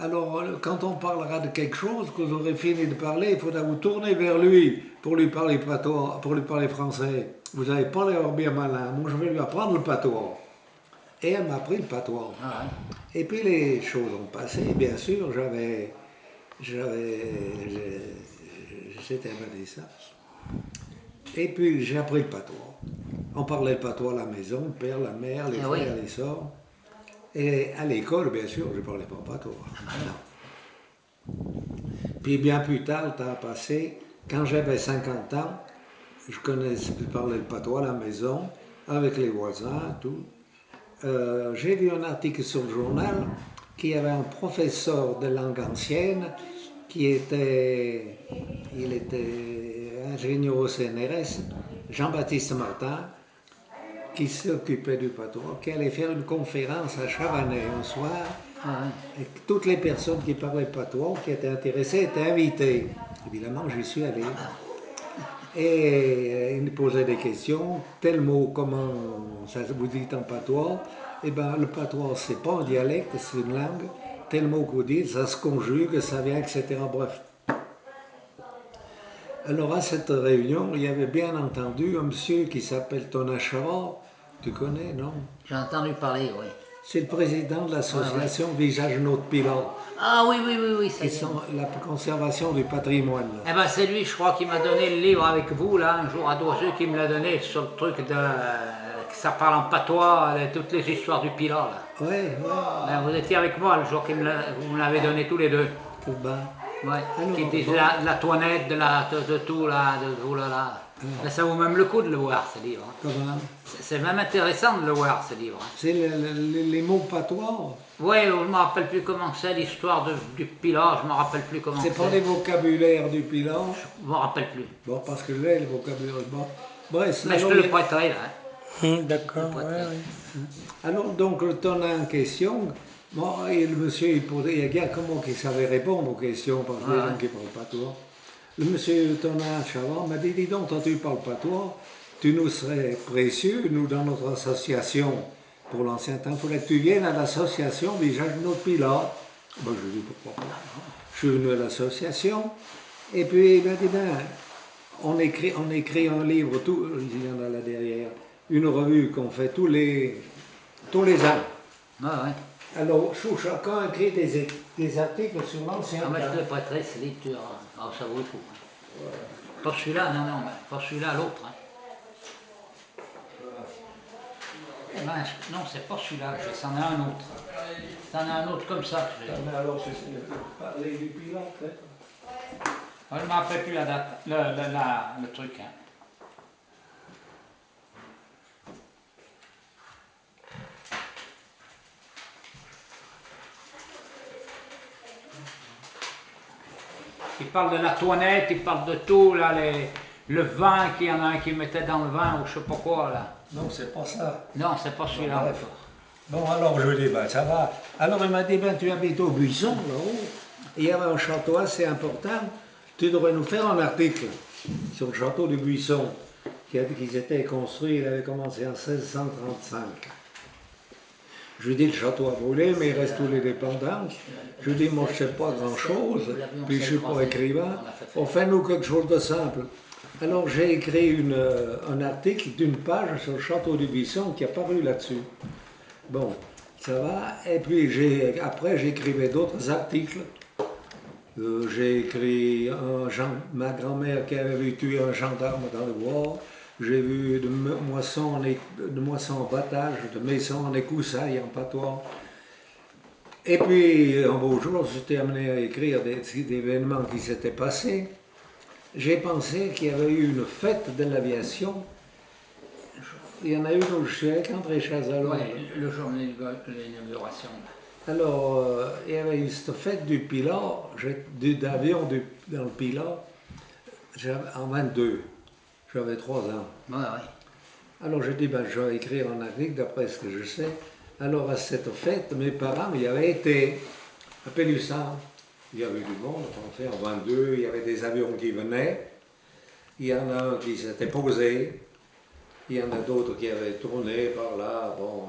Alors, quand on parlera de quelque chose, que vous aurez fini de parler, il faudra vous tourner vers lui pour lui parler patois, pour lui parler français. Vous n'allez pas l'air bien malin. Moi, je vais lui apprendre le patois. Et elle m'a appris le patois. Ah, ouais. Et puis les choses ont passé. Bien sûr, j'étais à ça. Et puis j'ai appris le patois. On parlait le patois à la maison, le père, la mère, les frères, les sœurs. Et à l'école, bien sûr, je ne parlais pas patois. Non. Puis bien plus tard, le temps a passé, quand j'avais 50 ans, je parlais le patois à la maison, avec les voisins, tout. J'ai vu un article sur le journal qu'il y avait un professeur de langue ancienne il était ingénieur au CNRS, Jean-Baptiste Martin, qui s'occupait du patois, qui allait faire une conférence à Chavanais un soir. Et toutes les personnes qui parlaient patois, qui étaient intéressées, étaient invitées. Évidemment, j'y suis allé. Et il me posait des questions. Tel mot, comment ça vous dit en patois? Eh bien, le patois, c'est pas un dialecte, c'est une langue. Tel mot que vous dites, ça se conjugue, ça vient, etc. Bref. Alors, à cette réunion, il y avait bien entendu un monsieur qui s'appelle Thomas Chavard. Tu connais, non? J'ai entendu parler, oui. C'est le président de l'association Visage Notre Pilote. Ah oui, oui, oui, oui, ça Qui sont la conservation du patrimoine. Eh ben c'est lui, je crois, qui m'a donné le livre avec vous, là, un jour à Doiseux, qui me l'a donné sur le truc de... que ça parle en patois, toutes les histoires du Pilat, là. Oui, oui. Ben, vous étiez avec moi le jour que vous me l'avez donné tous les deux. Tout bas. Ouais. Alors, Qui disent bon. la toinette, de tout, là, de tout, là. Mais ça vaut même le coup de le voir, ce livre. Comment? C'est même intéressant de le voir, ce livre. C'est les mots patois. Oui, je ne me rappelle plus comment c'est l'histoire du Pilat, je ne me rappelle plus comment c'est. C'est pas les vocabulaires du Pilat. Je ne me rappelle plus. Bon, parce que j'ai le vocabulaire. Bon. Bref, mais je te le prêterai, là. D'accord, oui. Alors, donc, le tonneau en question, bon, et le monsieur, il posait, il y a comment qu'il savait répondre aux questions, parce que les gens qui ne parlent patois. Le monsieur Thomas Chavard m'a dit, dis donc, toi tu parles patois, tu nous serais précieux, nous dans notre association, pour l'ancien temps, il faudrait que tu viennes à l'association Visage Notre Pilat. Ben, je lui ai dit, pourquoi pas. Je suis venu à l'association, et puis il m'a dit, ben, on écrit un livre, tout, il y en a là derrière, une revue qu'on fait tous les ans. Ah, ouais. Alors, chacun écrit des articles sur l'ancien temps. Je te le prêterai, ce livre, ça vaut le coup. Pas celui-là, non, pas celui-là, l'autre. Non, c'est pas celui-là, c'en a un autre. C'en a un autre comme ça. Alors, c'est parler du Pilat, peut-être? Je ne me rappelle plus la date, le truc. Hein. Il parle de la toinette, il parle de tout, là, le vin, qu'il y en a un qui mettait dans le vin ou je sais pas quoi, là. Non, c'est pas ça. Non, c'est pas celui-là. Bon, alors je lui ai dit, ben ça va. Alors il m'a dit, ben tu habites au Buisson, là-haut. Il y avait un château assez important. Tu devrais nous faire un article sur le château du Buisson, qui était construit, il avait commencé en 1635. Je lui ai dit, le château a brûlé, mais il reste tous les dépendants. Je lui ai dit, moi je ne sais pas grand-chose, puis je ne suis pas écrivain. On fait nous quelque chose de simple. Alors j'ai écrit un article d'une page sur le château du Buisson qui a paru là-dessus. Bon, ça va. Et puis après j'écrivais d'autres articles. J'ai écrit ma grand-mère qui avait vu tuer un gendarme dans le bois. J'ai vu de moissons en battage, de maisons en écoussailles, en patois. Et puis un beau jour, j'étais amené à écrire des événements qui s'étaient passés. J'ai pensé qu'il y avait eu une fête de l'aviation. Il y en a une où je suis avec André Chazalon. Oui, le jour de l'inauguration. Alors, il y avait eu cette fête du Pilat, d'avion dans le Pilat, en 22. J'avais 3 ans. Ouais, ouais. Alors j'ai dit, ben, je vais écrire en article d'après ce que je sais. Alors à cette fête, mes parents y avaient été à Pélussan. Il y avait du monde, on fait en 22, il y avait des avions qui venaient. Il y en a un qui s'était posé. Il y en a d'autres qui avaient tourné par là. Bon,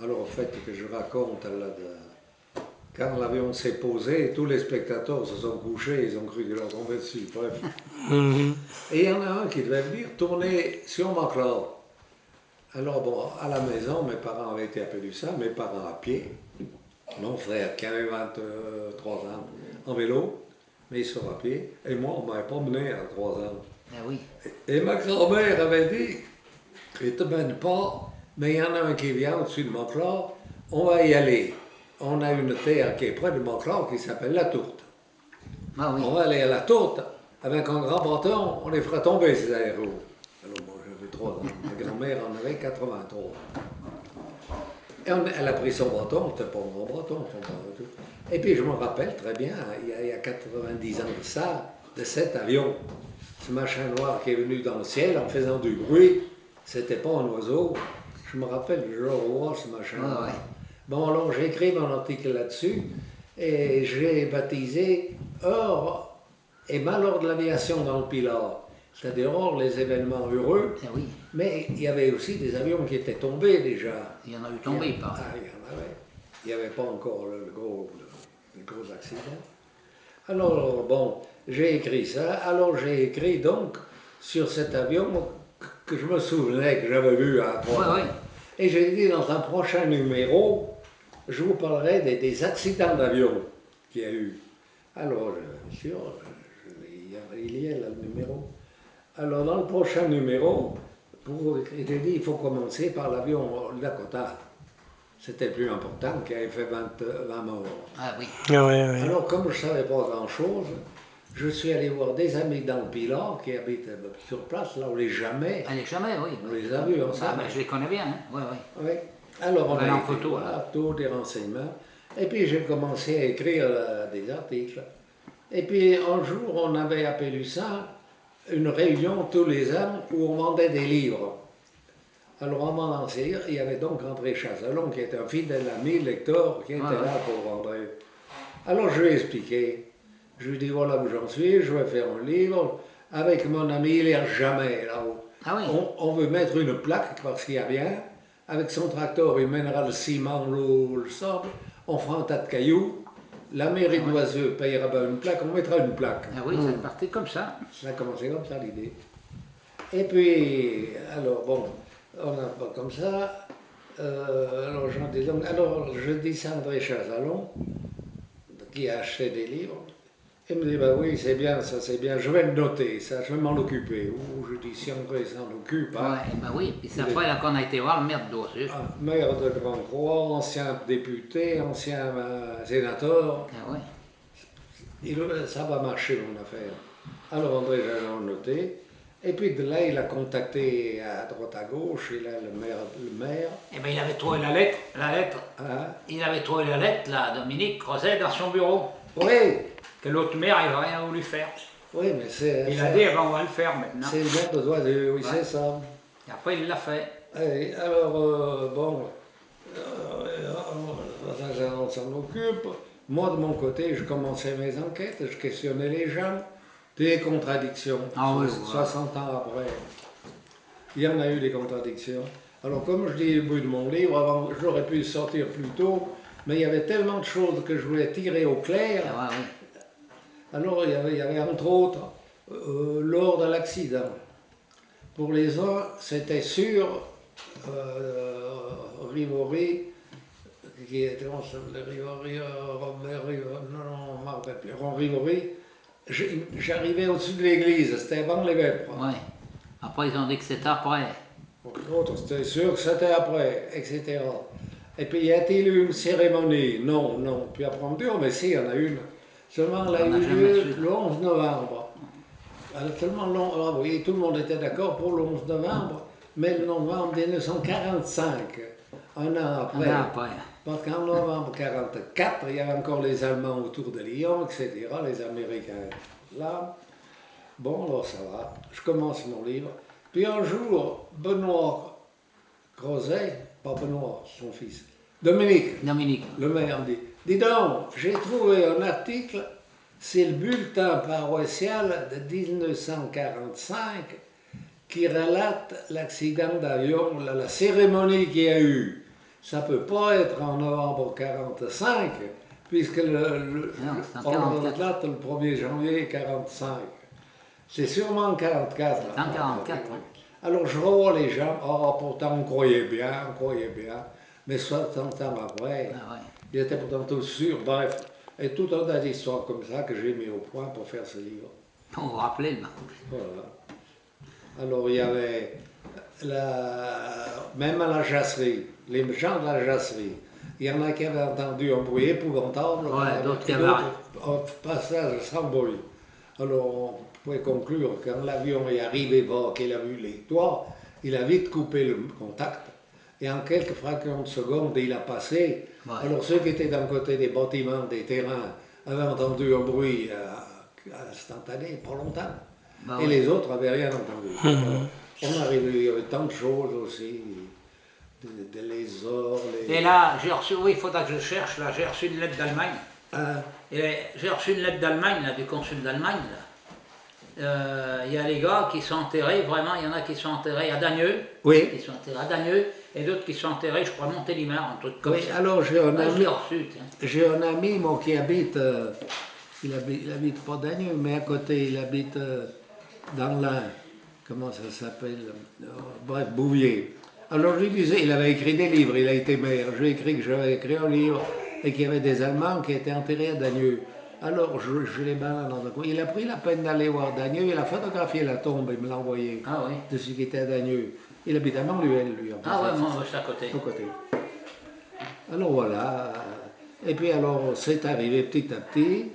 alors au fait que je raconte là quand l'avion s'est posé, tous les spectateurs se sont couchés, ils ont cru qu'il leur tombait dessus. Bref. Et il y en a un qui devait venir tourner sur McLeod. Alors bon, à la maison, mes parents avaient été à Pélussin, mes parents à pied, mon frère qui avait 23 ans en vélo, mais ils sont à pied, et moi on m'avait pas mené à 3 ans. Ah oui. Et ma grand-mère avait dit, il ne te mène pas, mais il y en a un qui vient au-dessus de McLeod, on va y aller. On a une terre qui est près de McLeod qui s'appelle la Tourte. Ah oui. On va aller à la Tourte, avec un grand bâton, on les fera tomber ces aéros. Alors moi j'avais 3 ans, ma grand-mère en avait 83. Et elle a pris son bâton, c'était pas un grand bâton, son bâton. Et puis je me rappelle très bien, il y a 90 ans de ça, de cet avion. Ce machin noir qui est venu dans le ciel en faisant du bruit, c'était pas un oiseau. Je me rappelle le jour où ce machin noir. Ouais. Bon, alors j'ai écrit mon article là-dessus et j'ai baptisé Heures et malheur de l'aviation dans le Pilar. C'est-à-dire hors les événements heureux, Ah oui. mais il y avait aussi des avions qui étaient tombés déjà. Il y en a eu tombé, pas. Ah, il y en avait. Il n'y avait pas encore le gros accident. Alors, bon, j'ai écrit ça. Alors, j'ai écrit donc sur cet avion que je me souvenais que j'avais vu à 3 ans. Ouais. Et j'ai dit dans un prochain numéro, je vous parlerai des accidents d'avion qu'il y a eu. Alors, bien sûr, il y a là le numéro. Alors, dans le prochain numéro, j'ai dit il faut commencer par l'avion Dakota. C'était le plus important, qui avait fait 20 morts. Ah oui. Ah ouais, ouais. Alors, comme je ne savais pas grand-chose, je suis allé voir des amis dans le Pilar qui habitent sur place, là où les jamais. Allez, jamais, oui. On les a vus Ah, ensemble. ben, je les connais bien, hein. Oui. Oui. Alors, on Ben, a en été photo, voir tous des renseignements. Et puis, j'ai commencé à écrire des articles. Et puis, un jour, on avait à Pélussin une réunion tous les ans où on vendait des livres. Alors, en vendant ces livres, il y avait donc André Chazalon, qui était un fidèle ami, lecteur, qui était là pour André. Alors, je lui ai expliqué. Je lui ai dit, voilà où j'en suis, je vais faire un livre avec mon ami, il est jamais là-haut. Ah oui. On veut mettre une plaque parce qu'il y a rien. Avec son tracteur, il mènera le ciment, l'eau, le sable. On fera un tas de cailloux. La mairie d'Oiseux payera ben une plaque, on mettra une plaque. Ah oui, ça partait comme ça. Ça a commencé comme ça l'idée. Et puis, alors bon, on n'a pas comme ça. Alors je dis à André Chazalon, qui a acheté des livres. Il me dit, bah oui, c'est bien, ça c'est bien, je vais le noter, ça, je vais m'en occuper. Ou je dis, si André s'en occupe. Hein, Ouais, ben oui, puis c'est après là qu'on a été voir le maire d'Oiseux. maire de Grande-Croix, ancien député, ancien sénateur, Ah ouais. ça va marcher mon affaire. Alors André Chazalon noté. Et puis de là, il a contacté à droite à gauche, il a le maire. Eh bien, il avait trouvé la lettre, Hein? il avait trouvé la lettre, là, Dominique Crozet, dans son bureau. Oui, Que l'autre maire, il n'avait rien voulu faire. oui, mais c'est. Il a dit, eh ben, on va le faire maintenant. C'est le maire de Doiseux, oui, c'est ça. Et après, il l'a fait. Et alors, bon, on s'en occupe. Moi, de mon côté, je commençais mes enquêtes, je questionnais les gens. Des contradictions. Ah oui, 60 ans après, il y en a eu des contradictions. Alors, comme je dis au bout de mon livre, avant, j'aurais pu le sortir plus tôt, mais il y avait tellement de choses que je voulais tirer au clair. Ah ouais, Alors, il y avait entre autres, lors de l'accident. Pour les uns, c'était sûr, Rivori, qui était Rivori, Ron Rivori, j'arrivais au-dessus de l'église, c'était avant les vêpres. ouais. Après, ils ont dit que c'était après. Pour l'autre, c'était sûr que c'était après, etc. Et puis, y a-t-il eu une cérémonie? Non, non. Puis après, on me dit, oh, mais si, il y en a une. Seulement, elle a eu lieu le 11 novembre. Oui, tout le monde était d'accord pour le 11 novembre, mais le novembre 1945, un an après. Un an après. Parce qu'en novembre 1944, il y avait encore les Allemands autour de Lyon, etc., les Américains là. Bon, alors ça va, je commence mon livre. Puis un jour, Benoît Crozet, pas Benoît, son fils, Dominique, le maire me dit, dis donc, j'ai trouvé un article, c'est le bulletin paroissial de 1945 qui relate l'accident d'avion, la cérémonie qu'il y a eu. Ça ne peut pas être en novembre 1945, puisque Non, c'est en on 44. date le 1er janvier 45. C'est sûrement en 44. C'est en 44, hein. Alors je revois les gens, oh pourtant on croyait bien, mais 60 ans après, Ah ouais. ils étaient pourtant tous sûrs, bref. Et tout un tas d'histoires comme ça que j'ai mis au point pour faire ce livre. On vous rappelait, Voilà. Alors il y avait, même à la jasserie, les gens de la jasserie, il y en a qui avaient entendu un bruit épouvantable, Ouais, d'autres qui et avaient un passage sans bruit. Alors on pouvait conclure quand l'avion est arrivé bas, qu'il a vu les toits, il a vite coupé le contact. Et en quelques fractions de secondes, il a passé. Ouais. Alors ceux qui étaient d'un côté des bâtiments, des terrains, avaient entendu un bruit instantané, pas longtemps. Bah Et ouais. les autres n'avaient rien entendu. Alors, on arrivait, il y avait tant de choses aussi, des lézards, Et là, j'ai reçu, oui, il faudra que je cherche, là, j'ai reçu une lettre d'Allemagne. Hein? Et j'ai reçu une lettre d'Allemagne, là, du consul d'Allemagne, là. Il y a les gars qui sont enterrés, vraiment, il y en a qui sont enterrés à Dagneux, Oui. qui sont enterrés à Dagneux, et d'autres qui sont enterrés, je crois, à Montélimar, un truc comme Oui, ça. alors j'ai un Ouais, je ami, l'ai reçu, tiens. j'ai un ami moi, qui habite, il habite pas Dagneux, mais à côté, il habite dans l'Ain, comment ça s'appelle, bref, Bouvier. Alors je lui disais, il avait écrit des livres, il a été maire, j'ai écrit que j'avais écrit un livre et qu'il y avait des Allemands qui étaient enterrés à Dagneux. Alors je les balade dans un coin. Il a pris la peine d'aller voir Dagneux, il a photographié la tombe et me l'a envoyé Ah oui. de ce qui était à Dagneux. Il habite à Montluel, lui. En Ah fait, ouais, moi, c'est à côté. au côté. Alors voilà. Et puis alors, c'est arrivé petit à petit.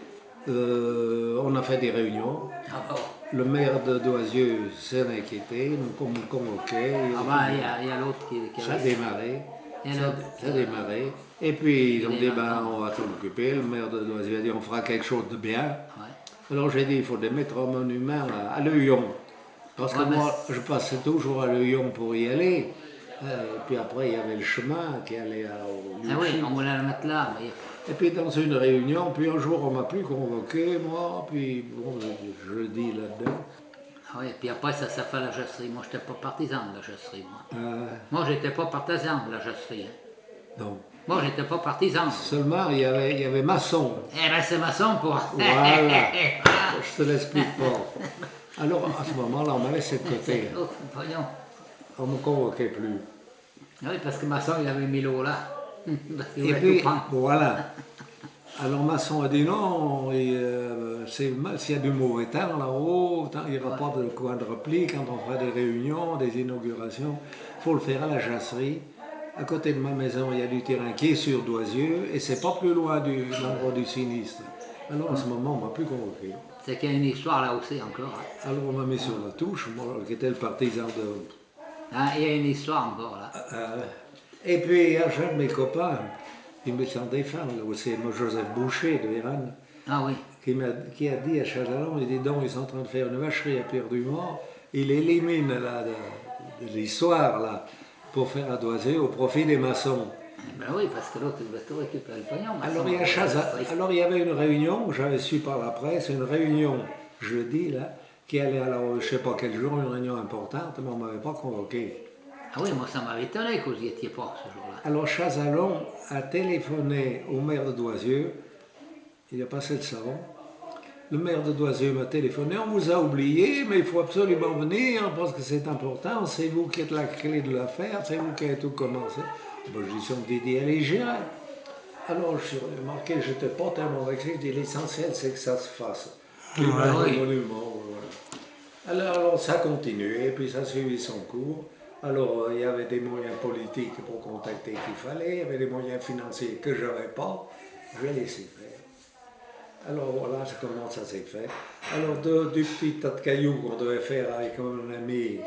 On a fait des réunions. Ah bon. Le maire de Doisieux s'est inquiété, nous convoquait. Ah ben, il y a l'autre qui Ça a avait... démarré. Il y a Ça, l'autre. ça a démarré. Et puis ils ont dit, ben, maintenant. on va s'en occuper. Le maire de Doisieux a dit, on fera quelque chose de bien. Ouais. Alors j'ai dit, il faut mettre un monument à Leuillon. Parce que Ouais, mais moi, je passais toujours à Leuillon pour y aller. Et puis après, il y avait le chemin qui allait au lieu Ah de oui, chute. on voulait le mettre là, mais... Et puis dans une réunion, puis un jour on m'a plus convoqué, moi, puis bon, je dis là-dedans. Ah oui, puis après ça fait la jasserie. Moi, je n'étais pas partisan de la jasserie, moi. Euh, Moi, j'étais pas partisan de la jasserie. Hein. non. Moi, j'étais pas partisan. Seulement, il y avait maçon. Eh ben, c'est maçon pour... Voilà. Je te l'explique pas. Alors, à ce moment-là, on m'a laissé de côté. Oh, voyons. On ne me convoquait plus. Oui, parce que maçon, il avait mis l'eau là. Parce qu'il Et voulait puis, tout prendre. voilà. Alors Masson a dit non, s'il y a du mauvais temps là-haut, il n'y aura pas de coin de repli quand on fera des réunions, des inaugurations. Il faut le faire à la jasserie. À côté de ma maison, il y a du terrain qui est sur Doisieux et c'est pas plus loin de l'endroit du sinistre. Alors en ce moment, on m'a plus convoqué. C'est qu'il y a une histoire là aussi encore. Hein. Alors on m'a mis sur la touche, moi qui étais le partisan de... Hein, il y a une histoire encore là. Et puis il y a un de mes copains, il me s'en défend, là aussi, moi, Joseph Boucher de Véran, Ah oui. qui a dit à Chazalon, il dit donc ils sont en train de faire une vacherie à Pierre du Mort, il élimine là, de l'histoire là, pour faire à Doisieux au profit des maçons. Ben oui, parce que l'autre, il va tout récupérer le pognon. Alors il y avait une réunion, j'avais su par la presse, une réunion jeudi là, qui allait alors, je ne sais pas quel jour, une réunion importante, mais on ne m'avait pas convoqué. Ah oui, moi ça m'avait étonné que vous n'y étiez pas ce jour-là. Alors Chazalon a téléphoné au maire de Doisieux, il a passé le savon. Le maire de Doisieux m'a téléphoné, on vous a oublié, mais il faut absolument venir parce que c'est important, c'est vous qui êtes la clé de l'affaire, c'est vous qui avez tout commencé. Bon, je dis, si on me dit, allez, j'irai. Alors je suis remarqué, je n'étais pas tellement vexé, je dis, l'essentiel c'est que ça se fasse. Oui. Alors ça a continué, et puis ça a suivi son cours. Alors, il y avait des moyens politiques pour contacter qu'il fallait, il y avait des moyens financiers que je n'avais pas, je l'ai laissé faire. Alors voilà comment ça s'est fait. Alors, du petit tas de cailloux qu'on devait faire avec un ami,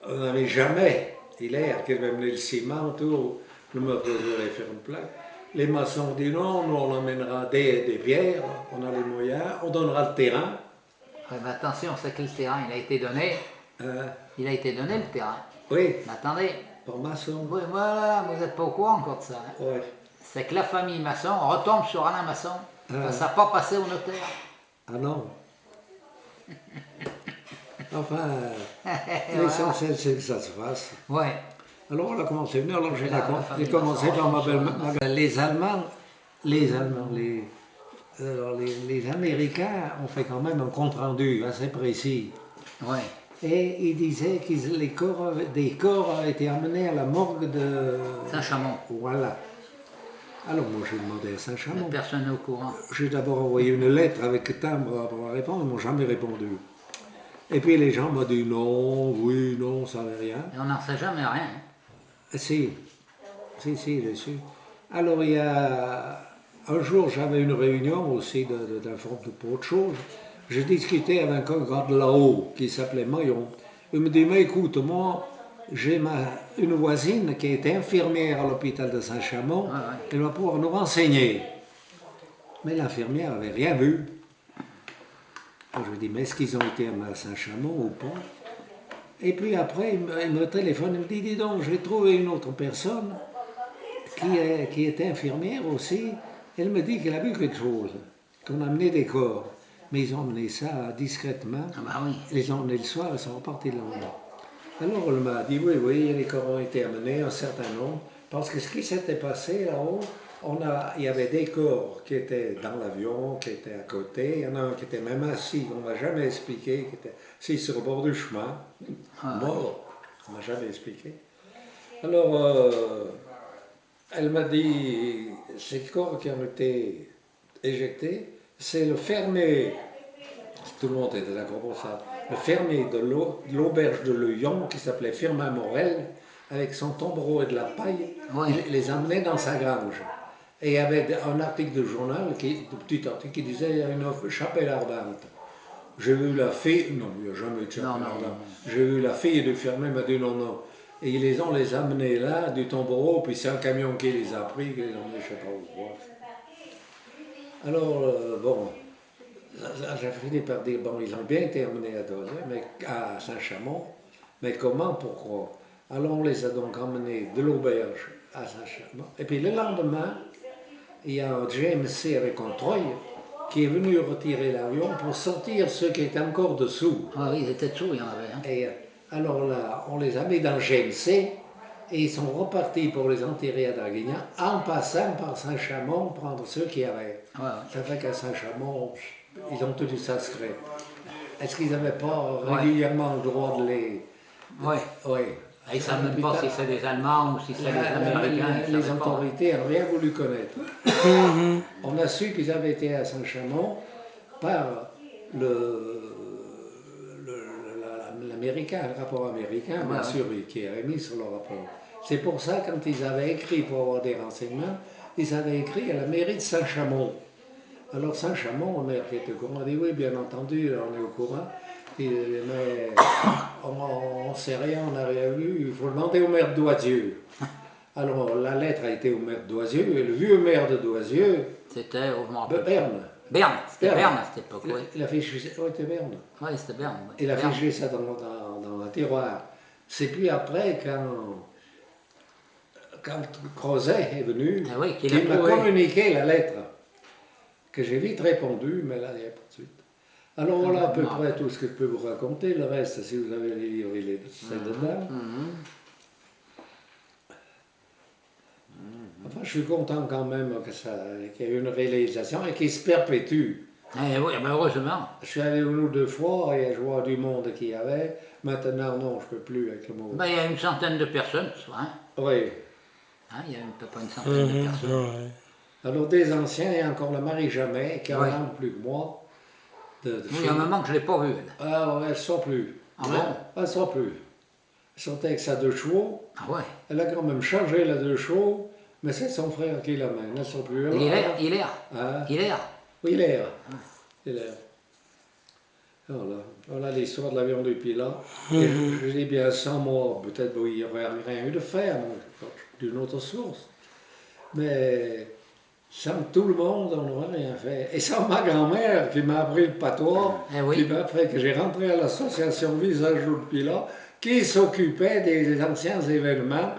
on n'avait jamais, Hilaire, qui devait mener le ciment, tout, le meurtrier devait faire une plaque. Les maçons ont dit non, nous on emmènera des pierres, on a les moyens, on donnera le terrain. Ouais, mais attention, c'est que le terrain, il a été donné. Il a été donné le terrain. Oui. Mais attendez. Par maçon. Oui, voilà, vous n'êtes pas au courant encore de ça. Hein. Oui. C'est que la famille Masson retombe sur Alain Masson. Ça n'a pas passé au notaire. Ah non. Enfin, l'essentiel c'est que ça se fasse. Ouais. Alors on a commencé à venir, alors j'ai La commencé famille par ma Masson, belle. Les Allemands les Allemands, les Américains ont fait quand même un compte-rendu assez précis. Ouais. Et ils disaient que des corps avaient été amenés à la morgue de Saint-Chamond. Voilà. Alors moi j'ai demandé à Saint-Chamond. Personne n'est au courant. J'ai d'abord envoyé une lettre avec timbre pour répondre, ils ne m'ont jamais répondu. Et puis les gens m'ont dit non, oui, non, on ne savait rien. Et on n'en sait jamais rien. Si, j'ai su. Alors il y a un jour, j'avais une réunion aussi d'informer pour autre chose. J'ai discuté avec un gars de là-haut qui s'appelait Maillon. Il me dit, mais écoute, moi, j'ai une voisine qui est infirmière à l'hôpital de Saint-Chamond, elle va pouvoir nous renseigner. Mais l'infirmière n'avait rien vu. Alors je lui dis, mais est-ce qu'ils ont été à Saint-Chamond ou pas? Et puis après, il me téléphone, il me dit, dis donc, j'ai trouvé une autre personne qui est infirmière aussi. Elle me dit qu'elle a vu quelque chose, qu'on a amené des corps. Mais ils ont amené ça discrètement. Ah bah oui. Ils les ont emmenés le soir, ils sont repartis le lendemain. Alors elle m'a dit, oui, les corps ont été amenés, un certain nombre. Parce que ce qui s'était passé là-haut, il y avait des corps qui étaient dans l'avion, qui étaient à côté. Il y en a un qui était même assis, on ne m'a jamais expliqué, qui était assis sur le bord du chemin, mort, on ne m'a jamais expliqué. Alors, elle m'a dit, ces corps qui ont été éjectés, c'est le fermier, tout le monde était d'accord pour ça, le fermier de l'auberge de Lyon, qui s'appelait Firmin Morel, avec son tombereau et de la paille, il les emmenait dans sa grange. Et il y avait un article de journal, un petit article qui disait il y a une chapelle ardente. J'ai vu la fille, non, il n'y a jamais eu de chapelle ardente. J'ai vu la fille du fermier, m'a dit non. Et ils les ont amenés là, du tombereau, puis c'est un camion qui les a pris, qui les a emmenés je ne sais pas où. Alors, bon, j'ai fini par dire, bon, ils ont bien été emmenés à Saint-Chamond, mais comment, pourquoi? Alors on les a donc emmenés de l'auberge à Saint-Chamond. Et puis le lendemain, il y a un GMC avec un Troy qui est venu retirer l'avion pour sortir ceux qui étaient encore dessous. Ah oui, ils étaient dessous, il y en avait. Hein. Et alors là, on les a mis dans le GMC et ils sont repartis pour les enterrer à Draguignan en passant par Saint-Chamond prendre ceux qui avaient. Ça fait qu'à Saint-Chamond, ils ont tout ça secret. Est-ce qu'ils n'avaient pas régulièrement le droit de les... Oui. Ils ne savent même pas si c'est des Allemands ou si c'est des Américains. Les autorités n'ont rien voulu connaître. On a su qu'ils avaient été à Saint-Chamond par l'américain, le rapport américain, bien sûr, qui avait mis sur le rapport. C'est pour ça, quand ils avaient écrit pour avoir des renseignements, ils avaient écrit à la mairie de Saint-Chamond. Alors Saint-Chamond, le maire qui était au courant, a dit oui, bien entendu, on est au courant. Mais on ne sait rien, on n'a rien vu, il faut demander au maire de Doisieux. Alors la lettre a été au maire de Doisieux, et le vieux maire de Doisieux, c'était Berne. C'était Berne à cette époque, oui. Il a fiché, c'était Berne. Oui, c'était Berne. Il a fiché ça dans un tiroir. C'est puis après, quand Crozet est venu, il m'a communiqué la lettre, que j'ai vite répondu, mais là, il n'y a pas de suite. Alors voilà à peu près tout ce que je peux vous raconter. Le reste, si vous avez les livres, c'est dedans. Enfin, je suis content quand même qu'il y ait eu une réalisation et qu'il se perpétue. Oui, heureusement. Je suis allé une ou deux fois et je vois du monde qu'il y avait. Maintenant, non, je ne peux plus avec le mot. Il y a une centaine de personnes, hein? Oui. Il y a à peu près une centaine de personnes. Alors, des anciens, il y a encore le Marie Jamais, qui a un an plus que moi. Il y a un moment que je ne l'ai pas vue. Ah ouais, elle ne sort plus. Ah bon? Elle ne sort plus. Elle sortait avec sa 2 chevaux. Ah ouais? Elle a quand même changé la 2 chevaux, mais c'est son frère qui l'amène. Elle ne sort plus. Il est là? Il est là. Oui, il est là. Il est là. Voilà l'histoire de l'avion du Pilat. Je dis bien sans moi, peut-être qu'il n'y aurait rien eu de faire, d'une autre source. Mais sans tout le monde, on n'aurait rien fait. Et sans ma grand-mère qui m'a appris le patois, qui m'a fait que j'ai rentré à l'association Visage du Pilat, qui s'occupait des anciens événements.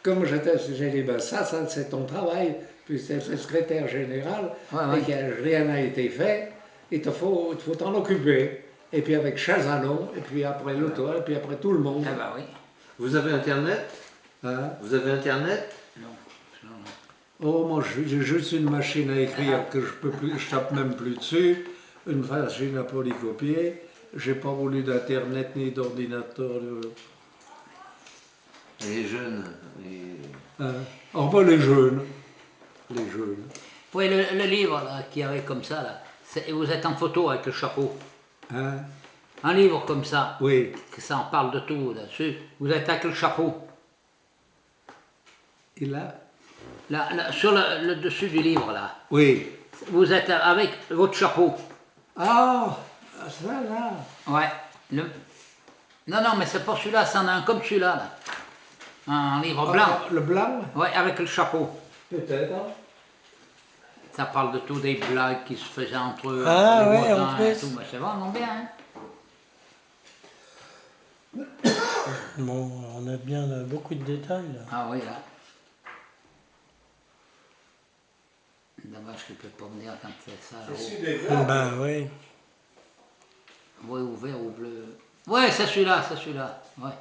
Comme j'ai dit, ben ça c'est ton travail, puis c'est le secrétaire général, et que rien n'a été fait, il faut t'en occuper. Et puis avec Chazano, et puis après l'auto, et puis après tout le monde. Ah bah oui. Vous avez Internet? Hein? Vous avez Internet? Non. Oh, moi, j'ai juste une machine à écrire que je tape même plus dessus, une machine à polycopier. J'ai pas voulu d'internet ni d'ordinateur. Les jeunes, Hein. Oh, ben, les jeunes. Les jeunes. Oui, le livre là, qu'il y avait comme ça, là, vous êtes en photo avec le chapeau. Hein? Un livre comme ça, Oui. que ça en parle de tout là-dessus. Vous êtes avec le chapeau. Et là? Là, sur le dessus du livre, là. Oui. Vous êtes avec votre chapeau. Ah, ça là. Ouais. Non, non, mais c'est pas celui-là, c'en a un comme celui-là, là. Un livre blanc. Ah, le blanc? Ouais, avec le chapeau. Peut-être. Hein? Ça parle de tout, des blagues qui se faisaient entre eux, Ah, entre les ouais, en voisins et plus. tout. Mais c'est vraiment bien, hein. Bon, on a bien beaucoup de détails là. Ah oui, là. Dommage qu'il ne peut pas venir quand c'est ça. C'est là-haut. celui des blancs. Bah oui. Ouais, ou vert ou bleu. Ouais, c'est celui-là, c'est celui-là. Ouais.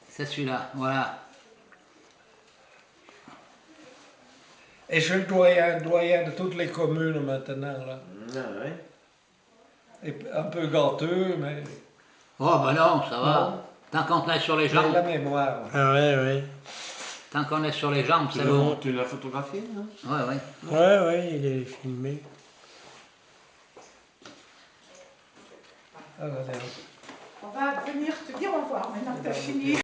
C'est celui-là, voilà. Et je suis le doyen de toutes les communes maintenant, là. ouais. Et un peu gâteux, mais Oh, ben non, ça va. Non. Tant qu'on est sur les j'ai la jambes, mémoire. Ah ouais, ouais. tant qu'on est sur les jambes, Tu c'est bon. l'as photographié, non? Ouais, ouais. Ouais, ouais, il est filmé. Ah, regarde. On va venir te dire au revoir maintenant que tu as fini.